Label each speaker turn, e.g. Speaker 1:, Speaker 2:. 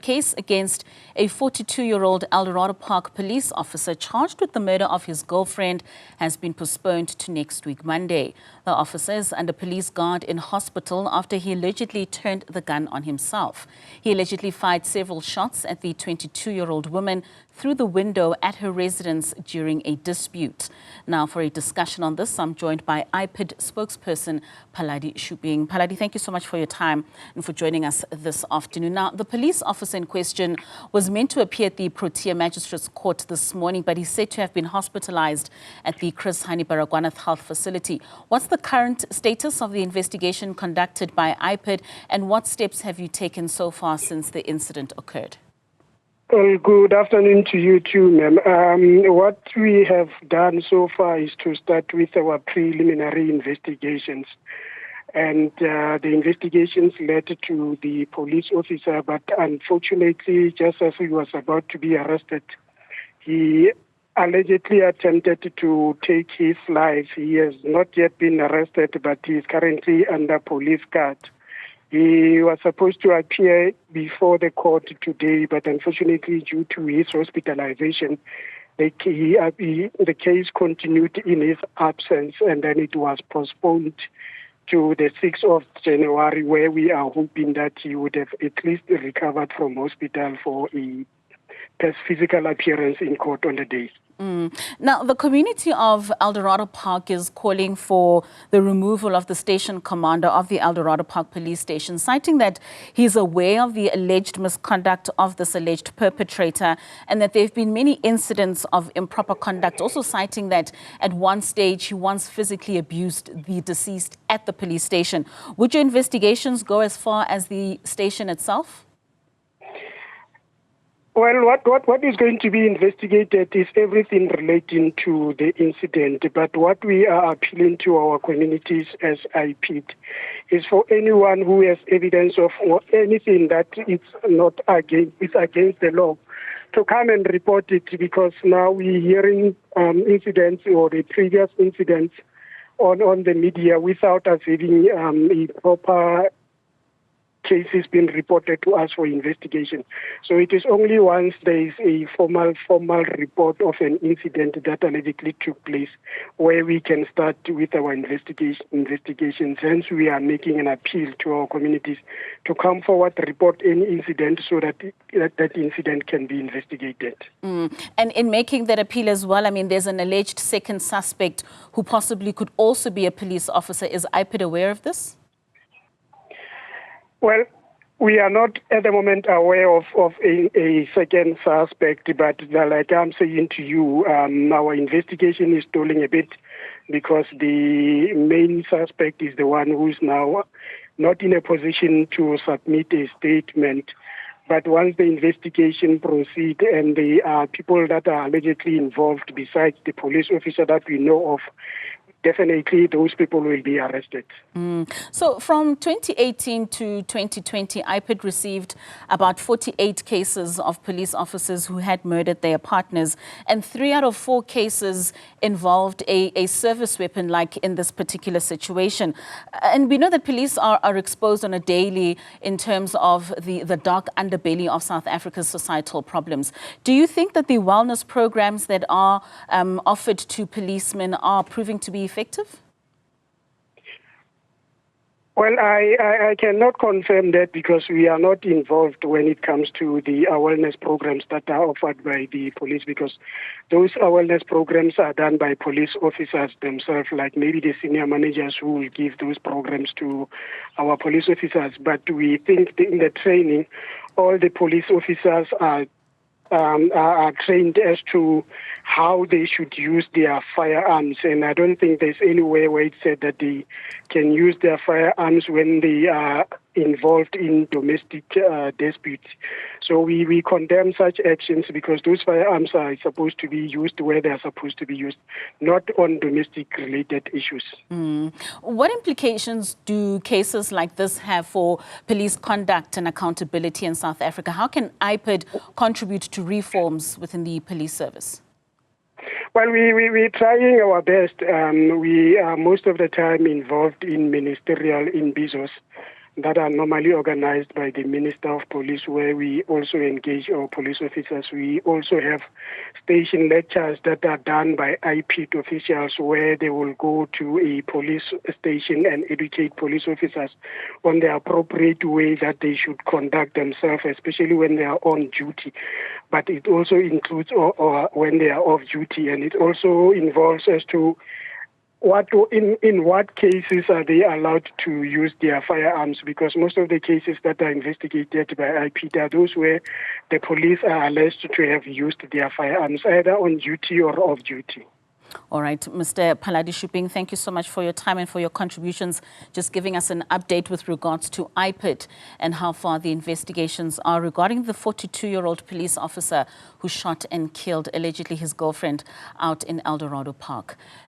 Speaker 1: case against a 42-year-old Eldorado Park police officer charged with the murder of his girlfriend has been postponed to next week, Monday. The officer is under police guard in hospital after he allegedly turned the gun on himself. He allegedly fired several shots at the 22-year-old woman through the window at her residence during a dispute. Now, for a discussion on this, I'm joined by IPID spokesperson Phaladi Shuping. Phaladi, thank you so much for your time and for joining us this afternoon. Now, the police officer in question was meant to appear at the Protea Magistrates Court this morning, but he's said to have been hospitalized at the Chris Hani Baragwanath Health Facility. What's the current status of the investigation conducted by IPID, and what steps have you taken so far since the incident occurred?
Speaker 2: Well, good afternoon to you too, ma'am. What we have done so far is to start with our preliminary investigations. And the investigations led to the police officer, but unfortunately, just as he was about to be arrested, he allegedly attempted to take his life. He has not yet been arrested, but he is currently under police guard. He was supposed to appear before the court today, but unfortunately, due to his hospitalization, the case continued in his absence, and then it was postponed to the 6th of January, where we are hoping that he would have at least recovered from hospital for a physical appearance in court on the day.
Speaker 1: Now, the community of Eldorado Park is calling for the removal of the station commander of the Eldorado Park police station, citing that he's aware of the alleged misconduct of this alleged perpetrator and that there have been many incidents of improper conduct, also citing that at one stage he once physically abused the deceased at the police station. Would your investigations go as far as the station itself?
Speaker 2: Well, what is going to be investigated is everything relating to the incident. But what we are appealing to our communities as IPID is for anyone who has evidence of anything that it's not against the law to come and report it, because now we're hearing incidents or the previous incidents on the media without us having a proper cases being reported to us for investigation. So it is only once there is a formal report of an incident that allegedly took place where we can start with our investigations. Hence, we are making an appeal to our communities to come forward, report any incident so that that incident can be investigated.
Speaker 1: And in making that appeal as well, I mean, there's an alleged second suspect who possibly could also be a police officer. Is IPID aware of this?
Speaker 2: Well, we are not at the moment aware of a second suspect, but like I'm saying to you, our investigation is stalling a bit because the main suspect is the one who is now not in a position to submit a statement. But once the investigation proceeds and there are people that are allegedly involved besides the police officer that we know of, definitely those people will be arrested.
Speaker 1: So from 2018 to 2020, IPID received about 48 cases of police officers who had murdered their partners, and 3 out of 4 cases involved a service weapon, like in this particular situation. And we know that police are exposed on a daily in terms of the dark underbelly of South Africa's societal problems. Do you think that the wellness programs that are offered to policemen are proving to be effective?
Speaker 2: Well, I cannot confirm that because we are not involved when it comes to the awareness programs that are offered by the police, because those awareness programs are done by police officers themselves, like maybe the senior managers who will give those programs to our police officers. But we think in the training, all the police officers are trained as to how they should use their firearms, and I don't think there's anywhere where it said that they can use their firearms when they are involved in domestic disputes. So we condemn such actions because those firearms are supposed to be used where they are supposed to be used, not on domestic related issues.
Speaker 1: What implications do cases like this have for police conduct and accountability in South Africa? How can IPID contribute to reforms within the police service?
Speaker 2: Well, we're trying our best. We are most of the time involved in ministerial imbizzos. that are normally organized by the Minister of Police, where we also engage our police officers. We also have station lectures that are done by IPID officials, where they will go to a police station and educate police officers on the appropriate way that they should conduct themselves, especially when they are on duty. But it also includes or when they are off duty, and it also involves as to in what cases are they allowed to use their firearms, because most of the cases that are investigated by IPID are those where the police are alleged to have used their firearms either on duty or off duty.
Speaker 1: All right, Mr. Phaladi Shuping, thank you so much for your time and for your contributions, just giving us an update with regards to IPID and how far the investigations are regarding the 42-year-old police officer who shot and killed allegedly his girlfriend out in Eldorado Park.